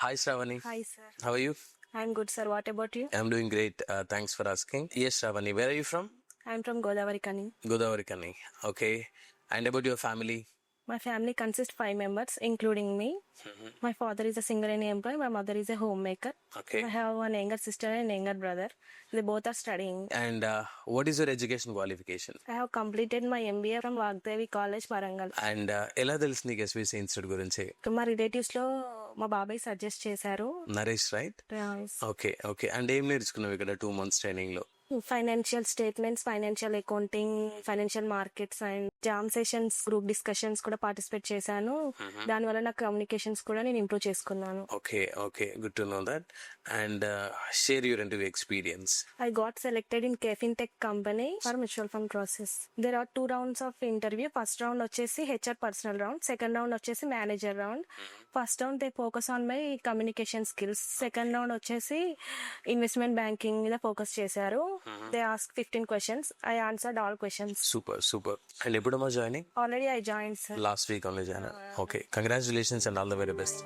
Hi, Shravani. Hi, sir. How are you? I'm good, sir. What about you? I'm doing great. Thanks for asking. Yes, Shravani. Where are you from? I'm from Godavari Kani. Godavari Kani. Okay. And about your family? My family consists 5 members, including me. My father is a single employee. My mother is a homemaker. Okay. I have one younger sister and younger brother. They both are studying. And what is your education qualification? I have completed my MBA from Vagdevi College, Warangal. And ఎలా తెలుసు నీకు SVC institute గురించి? మా relatives లో మా బాబాయ్ suggest చేశారు. Naresh right? Okay okay. And ఏం నేర్చుకున్నావు ఇక్కడ 2 months ట్రైనింగ్ లో? Financial statements, financial accounting, financial markets and jam sessions, group discussions కూడా పార్టిసిపేట్ చేశాను. దానివల్ల నా కమ్యూనికేషన్స్ కూడా నేను ఇంప్రూవ్ చేసుకున్నాను. Okay okay, good to know that. And share your interview experience. I got selected in KFinTech company for mutual fund process. There are 2 rounds of interview. First round వచ్చేసి HR personal round. Second round వచ్చేసి manager round. First round they focus on my communication skills. Second round వచ్చేసి investment banking మీద focus చేశారు. They asked 15 questions. I answered all questions. Super super. And ఎప్పుడమ్మా joining? Already I joined, sir. Last week only join. Okay, congratulations and all the very best.